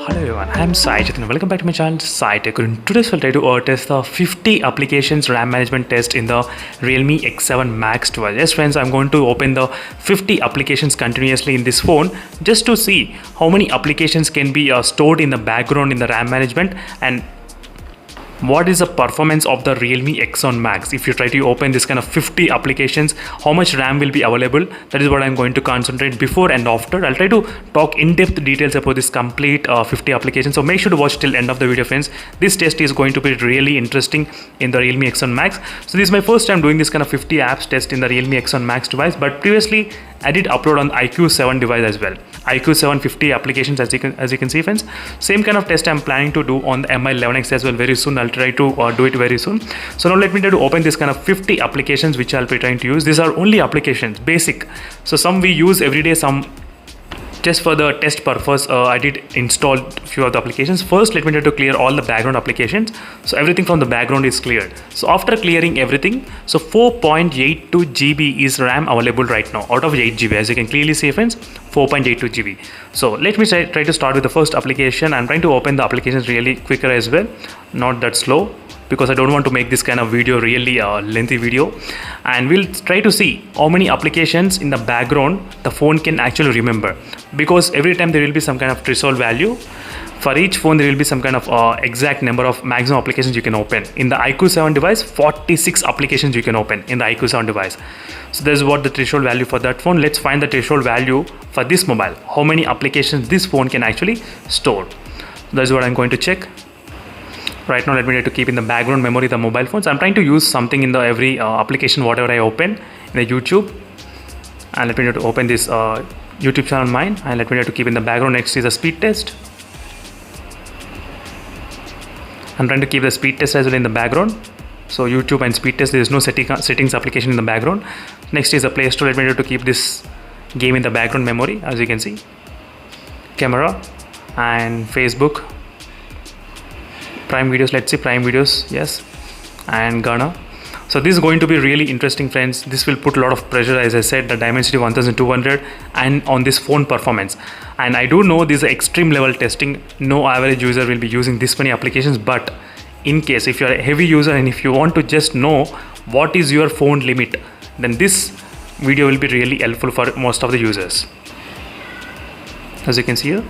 Hello everyone, I am Sai Chetan. Welcome back to my channel Sai Tech. In today's we'll try to test the 50 applications RAM management test in the Realme X7 Max 12. Yes friends, I'm going to open the 50 applications continuously in this phone just to see how many applications can be stored in the background in the RAM management and what is the performance of the Realme X7 Max. If you try to open this kind of 50 applications, how much RAM will be available? That is what I'm going to concentrate before and after. I'll try to talk in-depth details about this complete 50 applications, so make sure to watch till end of the video friends. This test is going to be really interesting in the Realme X7 Max. So this is my first time doing this kind of 50 apps test in the Realme X7 Max device, but previously I did upload on iQOO 7 device as well. iQOO 7 50 applications, as you can see friends. Same kind of test I'm planning to do on the Mi11X as well very soon. I'll try to do it very soon. So now let me try to open this kind of 50 applications which I'll be trying to use. These are only applications, basic. So some we use every day, some just for the test purpose. I did install a few of the applications. First, let me try to clear all the background applications. So everything from the background is cleared. So after clearing everything, so 4.82 GB is RAM available right now out of 8 GB. As you can clearly see friends, 4.82 GB. So let me try to start with the first application. I'm trying to open the applications really quicker as well, not that slow, because I don't want to make this kind of video really lengthy video. And we'll try to see how many applications in the background the phone can actually remember, because every time there will be some kind of threshold value. For each phone there will be some kind of exact number of maximum applications you can open. In the iQOO 7 device, 46 applications you can open in the iQOO 7 device. So this is what the threshold value for that phone. Let's find the threshold value for this mobile, how many applications this phone can actually store. That's what I'm going to check. Right now, let me try to keep in the background memory the mobile phones. I'm trying to use something in the every application whatever I open in the YouTube. And let me try to open this YouTube channel mine, and let me try to keep in the background. Next is a speed test. I'm trying to keep the speed test as well in the background. So YouTube and speed test, there is no settings application in the background. Next is a Play Store. Let me try to keep this game in the background memory, as you can see. Camera and Facebook. Prime Videos, let's see Prime Videos, yes, and Ghana. So this is going to be really interesting friends. This will put a lot of pressure, as I said, the Dimensity 1200 and on this phone performance. And I do know this is extreme level testing. No average user will be using this many applications, but in case if you are a heavy user and if you want to just know what is your phone limit, then this video will be really helpful for most of the users. As you can see here,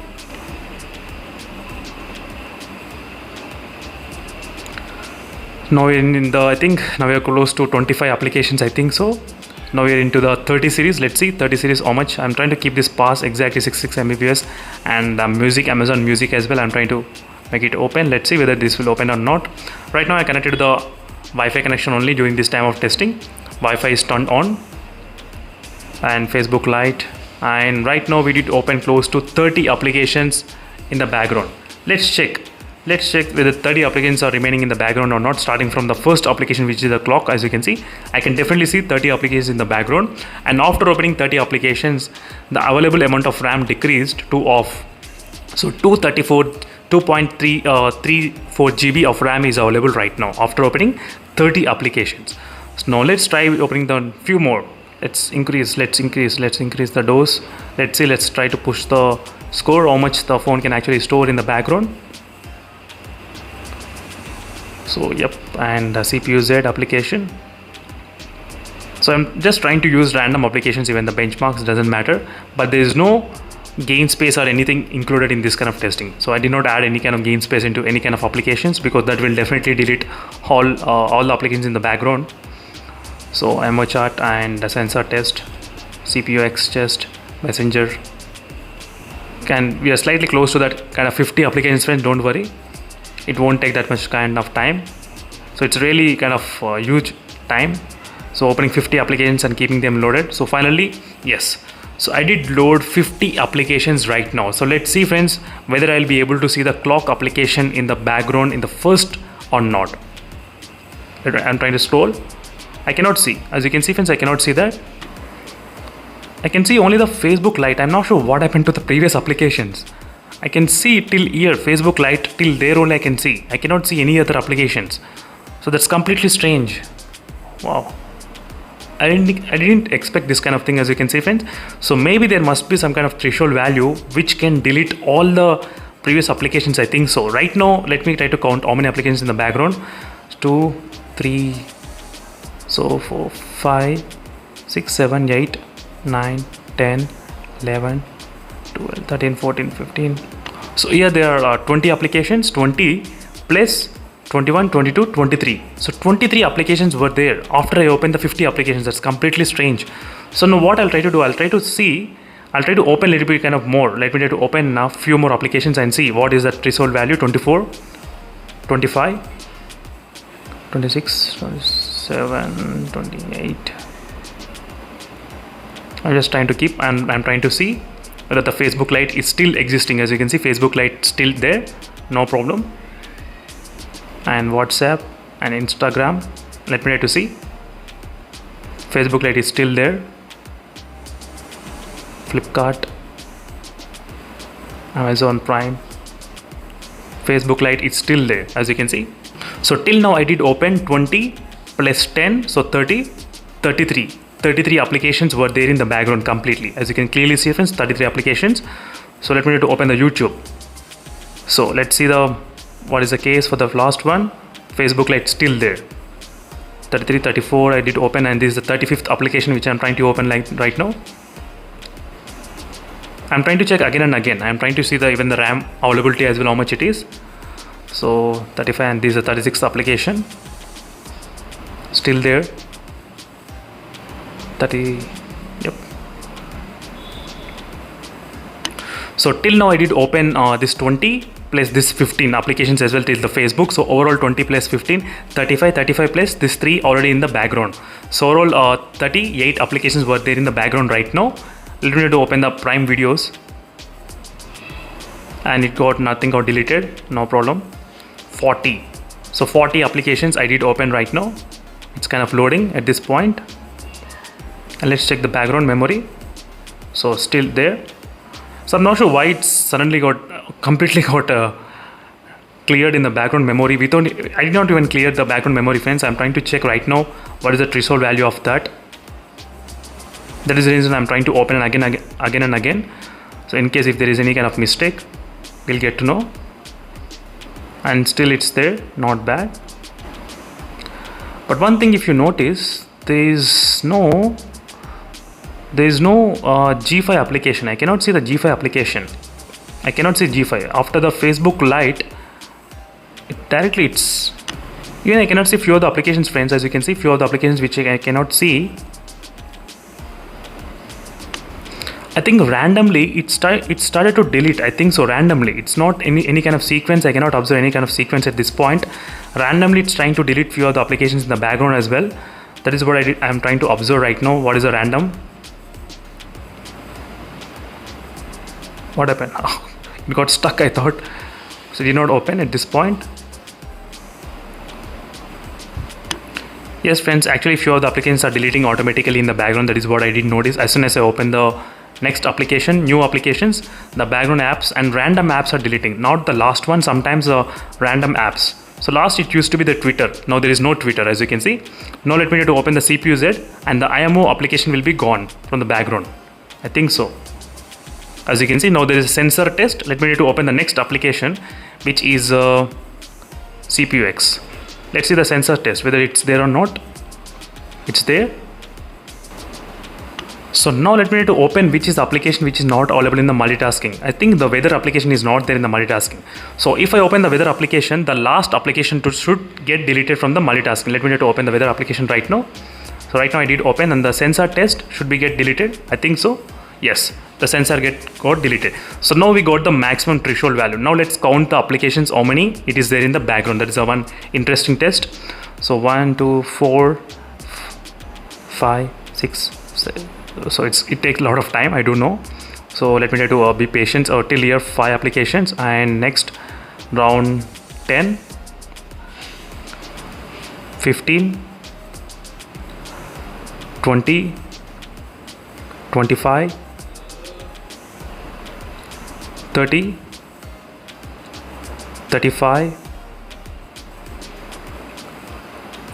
now we're in the, I think now we are close to 25 applications, I think so. Now we're into the 30 series. Let's see 30 series how much. I'm trying to keep this pass exactly 66 Mbps, and music, Amazon Music as well. I'm trying to make it open. Let's see whether this will open or not. Right now I connected to the Wi-Fi connection only during this time of testing. Wi-Fi is turned on and Facebook Lite, and right now we did open close to 30 applications in the background. Let's check whether 30 applications are remaining in the background or not, starting from the first application, which is the clock. As you can see, I can definitely see 30 applications in the background, and after opening 30 applications, the available amount of RAM decreased to off. So 2.34 GB of RAM is available right now after opening 30 applications. So now let's try opening the few more. Let's increase the dose. Let's try to push the score, how much the phone can actually store in the background. So yep, and the CPU Z application. So I'm just trying to use random applications, even the benchmarks doesn't matter, but there is no gain space or anything included in this kind of testing. So I did not add any kind of gain space into any kind of applications, because that will definitely delete all the applications in the background. So MO chart and the sensor test, CPU X test, Messenger. We are slightly close to that kind of 50 applications friends, don't worry. It won't take that much kind of time. So it's really kind of huge time. So opening 50 applications and keeping them loaded. So finally, yes. So I did load 50 applications right now. So let's see friends whether I'll be able to see the clock application in the background in the first or not. I'm trying to scroll. I cannot see. As you can see friends, I cannot see that. I can see only the Facebook Lite. I'm not sure what happened to the previous applications. I can see till here, Facebook Lite, till there only I can see. I cannot see any other applications. So that's completely strange. Wow. I didn't expect this kind of thing, as you can see friends. So maybe there must be some kind of threshold value which can delete all the previous applications, I think so. Right now, let me try to count how many applications in the background. 2, 3, so 4, 5, 6, 7, 8, 9, 10, 11, 12, 13, 14, 15. So here there are 20 applications, 20 plus 21, 22, 23. So 23 applications were there after I opened the 50 applications. That's completely strange. So now what I'll try to do, I'll try to open a little bit kind of more. Let me try to open a few more applications and see what is the threshold value. 24, 25, 26, 27, 28. I'm just trying to keep, and I'm trying to see whether the Facebook Lite is still existing. As you can see, Facebook Lite still there, no problem. And WhatsApp and Instagram, let me try to see. Facebook Lite is still there. Flipkart, Amazon Prime, Facebook Lite is still there, as you can see. So till now I did open 20 plus 10, so 30, 33. 33 applications were there in the background completely. As you can clearly see, friends, 33 applications. So let me try to open the YouTube. So let's see what is the case for the last one. Facebook Lite still there. 33, 34 I did open, and this is the 35th application which I'm trying to open right now. I'm trying to check again and again. I'm trying to see even the RAM availability as well, how much it is. So 35, and this is the 36th application. Still there. 30, yep. So till now I did open this 20 plus this 15 applications as well till the Facebook. So overall 20 plus 15, 35, 35 plus this 3 already in the background. So overall 38 applications were there in the background right now. Let me to open the Prime Videos, and nothing got deleted, no problem. 40. So 40 applications I did open right now. It's kind of loading at this point. And let's check the background memory. So still there. So I'm not sure why it suddenly completely got cleared in the background memory. I did not even clear the background memory, friends. I'm trying to check right now what is the threshold value of that. That is the reason I'm trying to open again and again. So in case if there is any kind of mistake, we'll get to know. And still it's there, not bad. But one thing, if you notice, there is no G5 application. I cannot see the G5 application. I cannot see G5 after the Facebook Lite. Even I cannot see few of the applications, friends. As you can see, few of the applications which I cannot see. I think randomly it started to delete. I think so, randomly. It's not any kind of sequence. I cannot observe any kind of sequence at this point. Randomly it's trying to delete few of the applications in the background as well. That is what I'm trying to observe right now. What is the random? What happened? Oh, it got stuck, I thought. So it did not open at this point. Yes, friends, actually few of the applications are deleting automatically in the background. That is what I did notice. As soon as I open the next application, new applications, the background apps and random apps are deleting. Not the last one, sometimes the random apps. So last it used to be the Twitter. Now there is no Twitter, as you can see. Now let me to open the CPU-Z, and the IMO application will be gone from the background. I think so. As you can see, now there is a sensor test. Let me to open the next application, which is CPU-X. Let's see the sensor test, whether it's there or not. It's there. So now let me to open which is the application which is not available in the multitasking. I think the weather application is not there in the multitasking. So if I open the weather application, the last application should get deleted from the multitasking. Let me to open the weather application right now. So right now I did open, and the sensor test should be get deleted. I think so. Yes, the sensor got deleted. So now we got the maximum threshold value. Now let's count the applications, how many it is there in the background. That is a one interesting test. So 1, 2, 4, 5, 6, 7. So it takes a lot of time, I don't know. So let me try to be patient till here 5 applications, and next round 10, 15, 20, 25, 30, 35,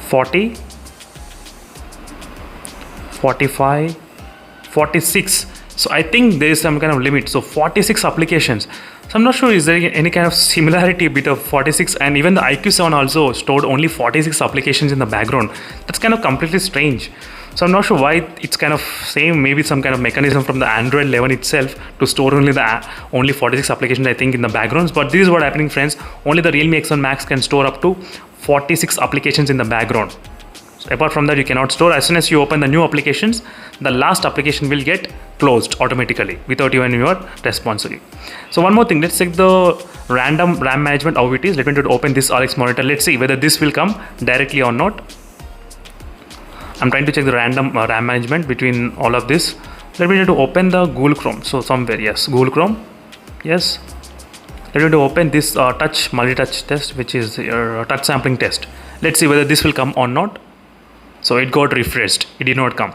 40, 45, 46. So I think there is some kind of limit. So 46 applications. So I'm not sure is there any kind of similarity between 46 and even the IQ7 also stored only 46 applications in the background. That's kind of completely strange. So I'm not sure why it's kind of same. Maybe some kind of mechanism from the Android 11 itself to store only 46 applications I think in the backgrounds. But this is what happening, friends. Only the Realme X1 Max can store up to 46 applications in the background. So apart from that, you cannot store. As soon as you open the new applications, the last application will get closed automatically without even your responsibility. So one more thing, let's check the random RAM management how it is. Let me open this RX monitor. Let's see whether this will come directly or not. I'm trying to check the random RAM management between all of this. Let me open the Google Chrome. So somewhere, yes, Google Chrome, yes. Let me open this touch multi-touch test, which is your touch sampling test. Let's see whether this will come or not. So it got refreshed, it did not come.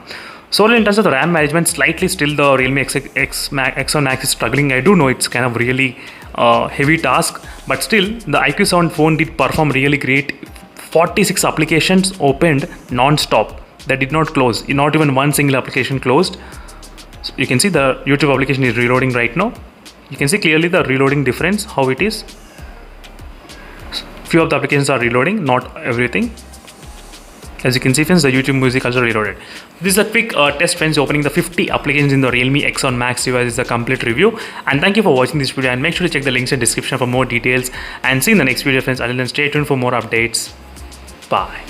So in terms of the RAM management, slightly still the Realme X1 Max is struggling. I do know it's kind of really heavy task, but still the IQ7 phone did perform really great. 46 applications opened non-stop, that did not close, not even one single application closed. So you can see the YouTube application is reloading right now. You can see clearly the reloading difference, how it is. Few of the applications are reloading, not everything. As you can see, friends, the YouTube music also reloaded. This is a quick test, friends, opening the 50 applications in the Realme X1 Max device. This is a complete review. And thank you for watching this video, and make sure to check the links in the description for more details. And see you in the next video, friends. Until then, stay tuned for more updates. Bye.